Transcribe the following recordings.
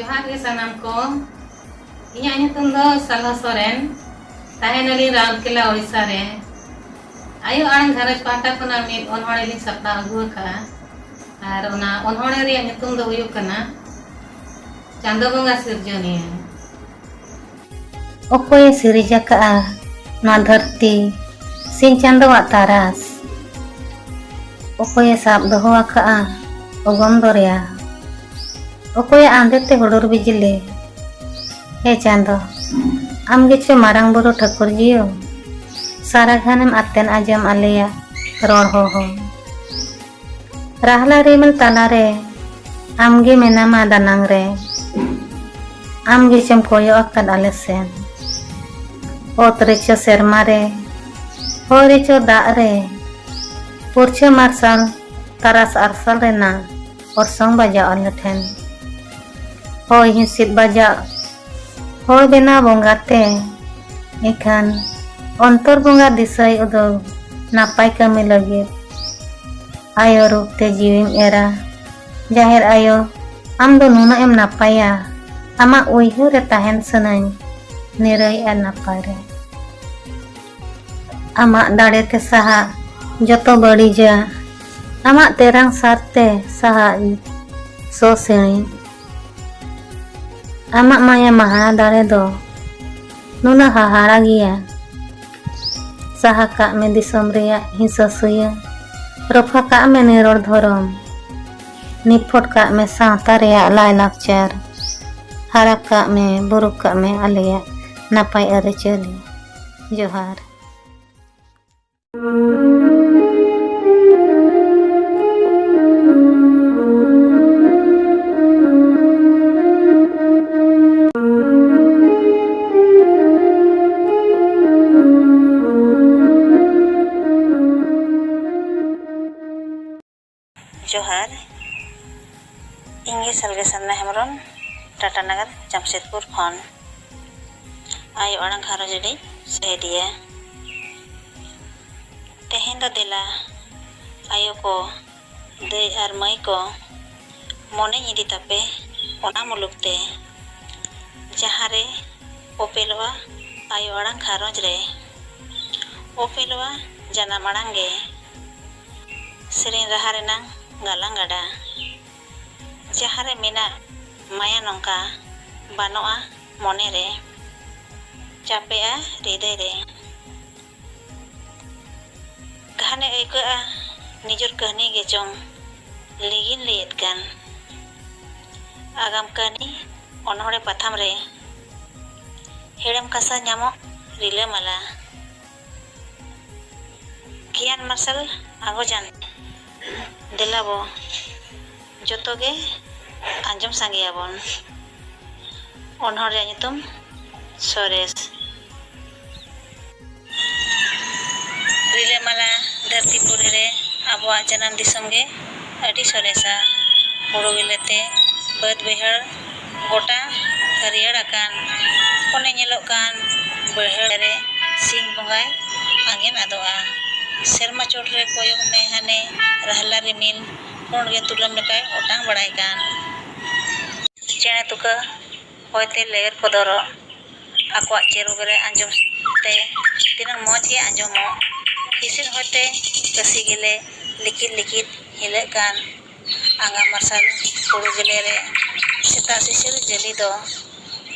जोहार के सनम को इᱧᱟᱜ ᱧᱩᱛᱩᱢ ᱫᱚ ᱥᱟᱞᱦᱟ ᱥᱚᱨᱮᱱ ᱛᱟᱦᱮᱱᱟᱞᱤᱧ ᱨᱟᱣᱩᱨᱠᱮᱞᱟ ᱳᱲᱤᱥᱥᱟ ᱨᱮ ᱟᱭᱳ ᱟᱲᱟᱝ ᱜᱷᱟᱨᱚᱸᱡᱽ ᱯᱟᱦᱴᱟ ᱠᱷᱚᱱᱟᱜ ᱢᱤᱫ ᱚᱱᱚᱬᱦᱮ ᱞᱤᱧ ᱥᱟᱯᱲᱟᱣ ᱟᱹᱜᱩ ᱟᱠᱟᱜᱼᱟ ᱟᱨ ᱚᱱᱟ ᱚᱱᱚᱬᱦᱮ ᱨᱮᱭᱟᱜ ᱧᱩᱛᱩᱢ ᱫᱚ ᱦᱩᱭᱩᱜ ᱠᱟᱱᱟ ᱪᱟᱸᱫᱳ ᱵᱚᱸᱜᱟ ᱥᱤᱨᱡᱚᱱᱤᱭᱟᱹ। ᱚᱠᱚᱭᱮ ᱥᱤᱨᱤᱡ ᱟᱠᱟᱜᱼᱟ ᱱᱚᱣᱟ ᱫᱷᱟᱹᱨᱛᱤ ᱥᱤᱧ ᱪᱟᱸᱫᱳᱣᱟᱜ ᱛᱟᱨᱟᱥ? ᱚᱠᱚᱭᱮ ᱥᱟᱵ ᱫᱚᱦᱚ ᱟᱠᱟᱜᱼᱟ ᱚᱜᱚᱢ ᱫᱚᱨᱭᱟ? ᱚᱠᱚᱭᱟᱜ ᱟᱸᱫᱮᱛᱮ ᱦᱩᱰᱩᱨ ᱵᱤᱡᱽᱞᱤ? ᱦᱮ ᱪᱟᱸᱫᱳ, ᱟᱢ ᱜᱮᱪᱚ ᱢᱟᱨᱟᱝ ᱵᱩᱨᱩ ᱴᱷᱟᱹᱠᱩᱨ ᱡᱤᱭᱳ, ᱥᱟᱨᱟ ᱜᱷᱟᱱᱮᱢ ᱟᱛᱮᱱ ᱟᱸᱡᱚᱢ ᱟᱞᱮᱭᱟᱜ ᱨᱚᱲ ᱦᱚᱦᱚ। ᱨᱟᱦᱞᱟ ᱨᱤᱢᱤᱞ ᱛᱟᱞᱟᱨᱮ ᱟᱢᱜᱮ ᱢᱮᱱᱟᱢᱟ ᱫᱟᱱᱟᱝ ᱨᱮ, ᱟᱢ ᱜᱮᱪᱚᱢ ᱠᱚᱭᱚᱜ ᱟᱠᱟᱫ ᱟᱞᱮ ᱥᱮᱱ। ᱚᱛ ᱨᱮᱪᱚ ᱥᱮᱨᱢᱟ ᱨᱮ, ᱦᱚᱭ ᱨᱮᱪᱚ ᱫᱟᱜ ᱨᱮ, ᱯᱩᱨᱪᱷᱟᱹ ᱢᱟᱨᱥᱟᱞ ᱛᱟᱨᱟᱥ ᱟᱨᱥᱟᱞ ᱨᱮᱱᱟᱜ ᱚᱨᱥᱚᱝ ᱵᱟᱡᱟᱣ ᱟᱞᱮ ᱴᱷᱮᱱ। ᱦᱚᱭ ᱦᱤᱸᱥᱤᱫ ᱵᱟᱡᱟᱜ ᱦᱚᱲ ᱵᱮᱱᱟᱣ ᱵᱚᱸᱜᱟᱛᱮ, ᱮᱱᱠᱷᱟᱱ ᱚᱱᱛᱚᱨ ᱵᱚᱸᱜᱟ ᱫᱤᱥᱟᱹᱭ ᱩᱫᱩᱜ ᱱᱟᱯᱟᱭ ᱠᱟᱹᱢᱤ ᱞᱟᱹᱜᱤᱫ। ᱟᱭᱳ ᱨᱩᱯ ᱛᱮ ᱡᱤᱣᱤᱢ ᱮᱨᱟ, ᱡᱟᱦᱮᱨ ᱟᱭᱳ ᱟᱢ ᱫᱚ ᱱᱩᱱᱟᱹᱜ ᱮᱢ ᱱᱟᱯᱟᱭᱟ, ᱟᱢᱟᱜ ᱩᱭᱦᱟᱹᱨ ᱨᱮ ᱛᱟᱦᱮᱱ ᱥᱟᱱᱟᱧ ᱱᱤᱨᱟᱹᱭ ᱟᱨ ᱱᱟᱯᱟᱭ ᱨᱮ। ᱟᱢᱟᱜ ᱫᱟᱲᱮᱛᱮ ᱥᱟᱦᱟᱜ ᱡᱚᱛᱚ ᱵᱟᱹᱲᱤᱡᱟᱜ, ᱟᱢᱟᱜ ᱛᱮᱨᱟᱝ ᱥᱟᱨᱛᱮ ᱥᱟᱦᱟᱜ ᱥᱚ ᱥᱤᱬᱤᱡ। ᱟᱢᱟᱜ ᱢᱟᱭᱟ ᱢᱟᱦᱟ ᱫᱟᱲᱮ ᱫᱚ ᱱᱩᱱᱟᱹᱜ ᱦᱟᱦᱟᱲᱟ ᱜᱮᱭᱟ। ᱥᱟᱦᱟ ᱠᱟᱜ ᱢᱮ ᱫᱤᱥᱚᱢ ᱨᱮᱭᱟᱜ ᱦᱤᱸᱥᱟᱹ ᱥᱩᱭᱟᱹ, ᱨᱚᱯᱷᱟ ᱠᱟᱜ ᱢᱮ ᱱᱤᱨᱚᱲ ᱫᱷᱚᱨᱚᱢ, ᱱᱤᱯᱷᱩᱴ ᱠᱟᱜ ᱢᱮ ᱥᱟᱶᱛᱟ ᱨᱮᱭᱟᱜ ᱞᱟᱭᱼᱞᱟᱠᱪᱟᱨ, ᱦᱟᱨᱟ ᱠᱟᱜ ᱢᱮ ᱵᱩᱨᱩ ᱠᱟᱜ ᱢᱮ ᱟᱞᱮᱭᱟᱜ ᱱᱟᱯᱟᱭ ᱟᱹᱨᱤᱪᱟᱹᱞᱤ। ᱡᱚᱦᱟᱨ। जोहार, इंगे सलगे सन्ना हेमरम टाटा नगर जमशेदपुर खन आयो आड़ांग घारंज री सेडिया तेहेन दो देला आयो को दई आर मई को मोने इदी तापे ओना मुलुकते जहाँ रे ओपेलवा आयो आड़ांग घारंज रे ओपेलवा जानाम आड़ांग गे सेरें राहा रेनांग गालां गाडा जहाँ रे मेना माया नौका बानोआ मोने रे चापेआ हृदय रे घाने ऐकआ निजर कहनी गे चोंग लिगिन लेत गान आगाम कहनी अनहड़े पाथाम रे हेड़म कासा नामो रिला माला गियान मार्शल आगो जान देलाबो जोतो गे आंजम सांगेयाबन अनहड़ ᱧᱩᱛᱩᱢ सोरेस रिलेमाला धरतीपुरी रे आबोआ जन्म दिसम गे अडी सोरेसा हुड़ू गिलेते बाद बहड़ गोटा हरियर आकान ओने ñeᱞᱚᱜ कान बहड़ रे सिंह बंगाय आंगेन आदोआ सेरमा चोट रे कोयग मे हाने रहला रिमिल पुंड गे तुलम लेकाय ओटांग बड़ाय कान चेणे तुका होयते लेर पदरो आकोआग चेरुग रे आंजम ते तिनांग मौज गे आंजमो हिसिन होते कसी गिले लिकित लिकित हिलक कान आंगा मार्शल हुड़ू गिले रे सेता सिसिर जली दो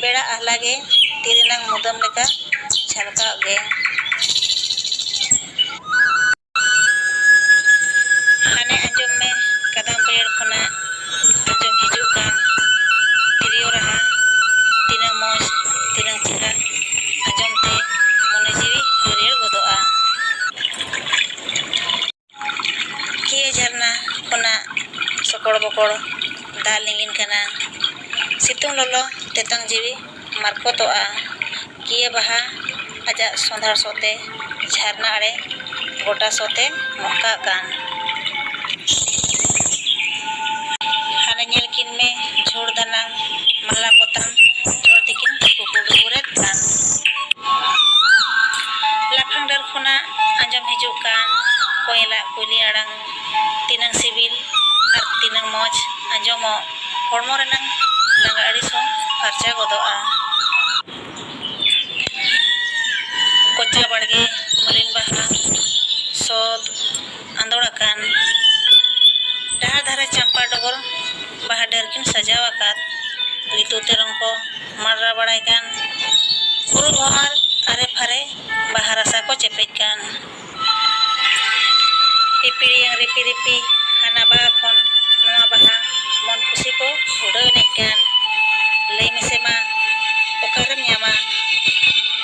बेड़ा आहला गे तिरिनांग मुदम लेका झलका गे हाने आंजम में कदम पेड़ खना आंजम हिजुग कान तिरियो रहा तिनांग मौज तिनांग चेहरा आंजम ते मने जीवी हरियर गोदोआ किए झरना खना सकड़ बकड़ दा लिंगिन कना सितुंग ललो तेतंग जीवी मारकोतोआ किए बाहा आजा सोंधार सोते झरना आड़े गोटा सोते मोका कान हाने ñel किन में झोड़ दानांग माला पोतांग जोड़ दिकिन कुकुडुरेत कान लाफांग डर खुना आंजम हिजुग कान कोयला कुली आड़ांग तिनांग सिबिल आर तिनांग मौज आंजमो हड़मो रेनांग ᱞᱟᱸᱜᱟ ᱟᱹᱲᱤᱥ ᱦᱚᱸ ᱯᱷᱟᱨᱪᱟ ᱜᱚᱫᱚᱜᱼᱟ᱾ ᱠᱚᱪᱟ ᱵᱟᱲᱜᱮ ᱢᱚᱞᱤᱱ ᱵᱟᱦᱟ ᱥᱚᱫ ᱟᱸᱫᱳᱲ ᱟᱠᱟᱱ ᱰᱟᱦᱟᱨ ᱫᱷᱟᱨᱮ ᱪᱟᱢᱯᱟ ᱰᱚᱜᱚᱨ ᱵᱟᱦᱟ ᱰᱟᱹᱨ ᱠᱤᱱ ᱥᱟᱡᱟᱣ ᱟᱠᱟᱫ ᱨᱤᱛᱩ ᱛᱮᱨᱚᱝ ko ᱢᱟᱰᱨᱟ ᱵᱟᱲᱟᱭ ᱠᱟᱱ ᱯᱩᱨᱩ ᱵᱷᱚᱢᱟᱨ ᱟᱨᱮ ᱯᱷᱟᱨᱮ ᱵᱟᱦᱟ ᱨᱟᱥᱟ ko ᱪᱮᱯᱮᱡ ᱠᱟᱱ ᱯᱤᱯᱤᱲᱤᱭᱟᱹᱝ ᱨᱤᱯᱤ ᱨᱤᱯᱤ ᱦᱟᱱᱟ ᱵᱟᱦᱟ ᱠᱷᱚᱱ ᱱᱚᱣᱟ ᱵᱟᱦᱟ ᱢᱚᱱ ᱠᱩᱥᱤ ko ᱩᱰᱟᱹᱣ ᱮᱱᱮᱡ ᱠᱟᱱ ᱞᱟᱹᱭ ᱢᱮᱥᱮ ᱢᱟ ᱚᱠᱟᱨᱮᱢ ᱧᱟᱢᱟ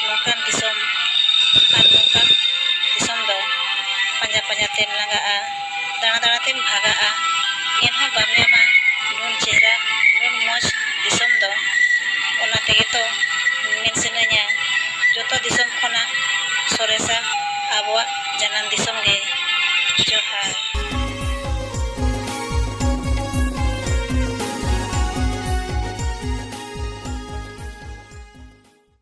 ᱱᱚᱝᱠᱟᱱ ᱫᱤᱥᱚᱢ ᱟᱨ ᱱᱚᱝᱠᱟᱱ ᱫᱤᱥᱚᱢ ᱫᱚ ᱯᱟᱸᱡᱟ ᱯᱟᱸᱡᱟ ᱛᱮᱢ ᱞᱟᱸᱜᱟᱜᱼᱟ ᱫᱟᱬᱟ ᱫᱟᱬᱟ ᱛᱮᱢ ᱵᱷᱟᱜᱟᱜᱼᱟ ᱮᱱᱦᱚᱸ ᱵᱟᱢ ᱧᱟᱢᱟ ᱱᱩᱱ ᱪᱮᱦᱨᱟ ᱱᱩᱱ ᱢᱚᱡᱽ ᱫᱤᱥᱚᱢ ᱫᱚ ᱚᱱᱟ ᱛᱮᱜᱮ ᱛᱚ ᱢᱮᱱ ᱥᱟᱱᱟᱧᱟ ᱡᱚᱛᱚ ᱫᱤᱥᱚᱢ ᱠᱷᱚᱱᱟᱜ ᱥᱚᱨᱮᱥᱟ ᱟᱵᱚᱣᱟᱜ ᱡᱟᱱᱟᱢ ᱫᱤᱥᱚᱢ